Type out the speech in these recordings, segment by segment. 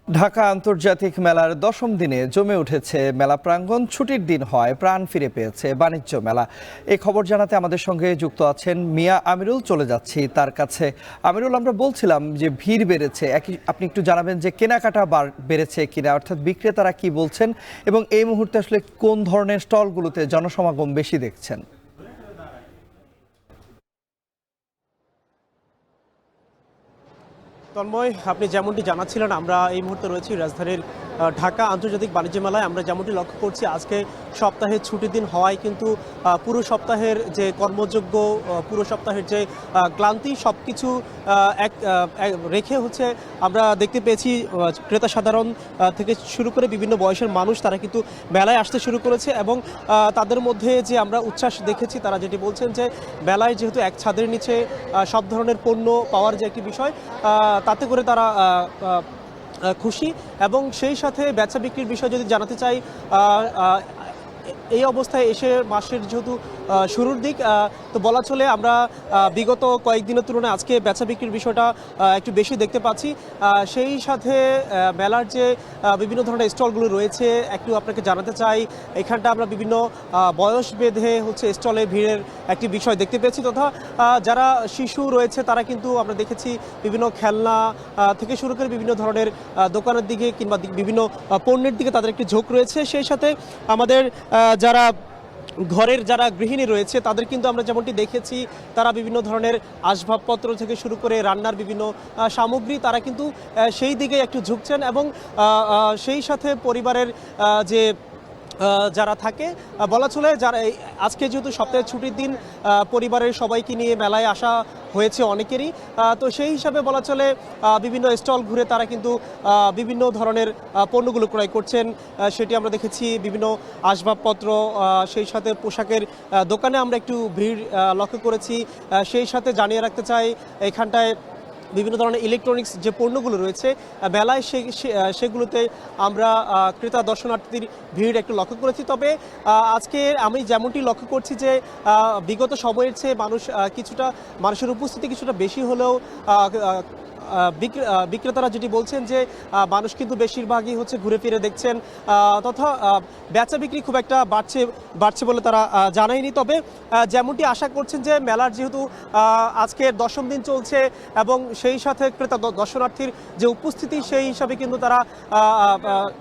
ঢাকা আন্তর্জাতিক মেলার দশম দিনে জমে উঠেছে মেলা প্রাঙ্গণ। ছুটির দিন হয় প্রাণ ফিরে পেয়েছে বাণিজ্য মেলা। এই খবর জানাতে আমাদের সঙ্গে যুক্ত আছেন মিয়া আমিরুল। চলে যাচ্ছি তার কাছে। আমিরুল, আমরা বলছিলাম যে ভিড় বেড়েছে, আপনি একটু জানাবেন যে কেনাকাটা বেড়েছে কিনা, অর্থাৎ বিক্রেতারা কি বলছেন এবং এই মুহূর্তে আসলে কোন ধরনের স্টলগুলোতে জনসমাগম বেশি দেখছেন? তন্ময়, আপনি যেমনটি জানাচ্ছিলেন, আমরা এই মুহূর্তে রয়েছি রাজধানীর ঢাকা আন্তর্জাতিক বাণিজ্য মেলায়। আমরা যেমনটি লক্ষ্য করছি, আজকে সপ্তাহের ছুটির দিন হওয়ায় কিন্তু পুরো সপ্তাহের যে কর্মযোগ্য, পুরো সপ্তাহের যে ক্লান্তি, সব কিছু রেখে আমরা দেখতে পেয়েছি ক্রেতা সাধারণ থেকে শুরু করে বিভিন্ন বয়সের মানুষ তারা কিন্তু মেলায় আসতে শুরু করেছে এবং তাদের মধ্যে যে আমরা উচ্ছ্বাস দেখেছি, তারা যেটি বলছেন যে মেলায় যেহেতু এক ছাদের নিচে সব ধরনের পণ্য পাওয়ার যে একটি বিষয়, তাতে করে তারা খুশি। এবং সেই সাথে বেচা বিক্রির বিষয় যদি জানাতে চাই, এই অবস্থায় এসে মাসের যেহেতু শুরুর দিক, তো বলা চলে আমরা বিগত কয়েকদিনের তুলনায় আজকে বেচা বিক্রির বিষয়টা একটু বেশি দেখতে পাচ্ছি। সেই সাথে মেলার যে বিভিন্ন ধরনের স্টলগুলো রয়েছে, একটু আপনাকে জানাতে চাই, এখানটা আমরা বিভিন্ন বয়স বেঁধে স্টলে ভিড়ের একটি বিষয় দেখতে পেয়েছি। তথা যারা শিশু রয়েছে তারা কিন্তু আমরা দেখেছি বিভিন্ন খেলনা থেকে শুরু করে বিভিন্ন ধরনের দোকানের দিকে কিংবা বিভিন্ন পণ্যের দিকে তাদের একটি ঝোঁক রয়েছে। সেই সাথে আমাদের যারা ঘরের যারা গৃহিণী রয়েছে তাদের কিন্তু আমরা যেমনটি দেখেছি, তারা বিভিন্ন ধরনের আসবাবপত্র থেকে শুরু করে রান্নার বিভিন্ন সামগ্রী তারা কিন্তু সেই দিকে একটু ঝুঁকছেন। এবং সেই সাথে পরিবারের যে যারা থাকে, বলা চলে যারা আজকে যেহেতু সপ্তাহের ছুটির দিন, পরিবারের সবাইকে নিয়ে মেলায় আসা হয়েছে অনেকেরই। তো সেই হিসাবে বলা চলে বিভিন্ন স্টল ঘুরে তারা কিন্তু বিভিন্ন ধরনের পণ্যগুলো ক্রয় করছেন। সেটি আমরা দেখেছি বিভিন্ন আসবাবপত্র, সেই সাথে পোশাকের দোকানে আমরা একটু ভিড় লক্ষ্য করেছি। সেই সাথে জানিয়ে রাখতে চাই, এখানটায় বিভিন্ন ধরনের ইলেকট্রনিক্স যে পণ্যগুলো রয়েছে মেলায় সেগুলোতে আমরা ক্রেতা দর্শনার্থীর ভিড় একটু লক্ষ্য করেছি। তবে আজকে আমি যেমনটি লক্ষ্য করছি যে বিগত সময়ের চেয়ে মানুষের উপস্থিতি কিছুটা বেশি হলেও বিক্রেতারা যেটি বলছেন যে মানুষ কিন্তু বেশিরভাগই ঘুরে ফিরে দেখছেন, তথা বেচা বিক্রি খুব একটা বাড়ছে বলে তারা জানায়নি। তবে যেমনটি আশা করছেন যে মেলার যেহেতু আজকের দশম দিন চলছে এবং সেই সাথে ক্রেতা দর্শনার্থীর যে উপস্থিতি, সেই হিসাবে কিন্তু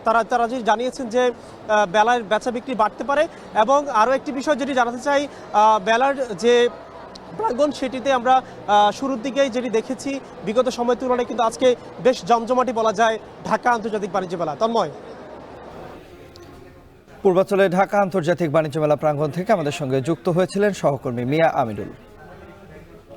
তারা যে জানিয়েছেন যে মেলার বেচা বিক্রি বাড়তে পারে। এবং আরও একটি বিষয় যেটি জানাতে চাই, মেলার যে প্রাঙ্গণ সেটিতে আমরা শুরুর দিকেই যেটি দেখেছি, বিগত সময়ের তুলনায় কিন্তু আজকে বেশ জমজমাটি বলা যায় ঢাকা আন্তর্জাতিক বাণিজ্য মেলা। তন্ময়। পূর্বাঞ্চলে ঢাকা আন্তর্জাতিক বাণিজ্য মেলা প্রাঙ্গণ থেকে আমাদের সঙ্গে যুক্ত হয়েছিলেন সহকর্মী মিয়া আমিরুল।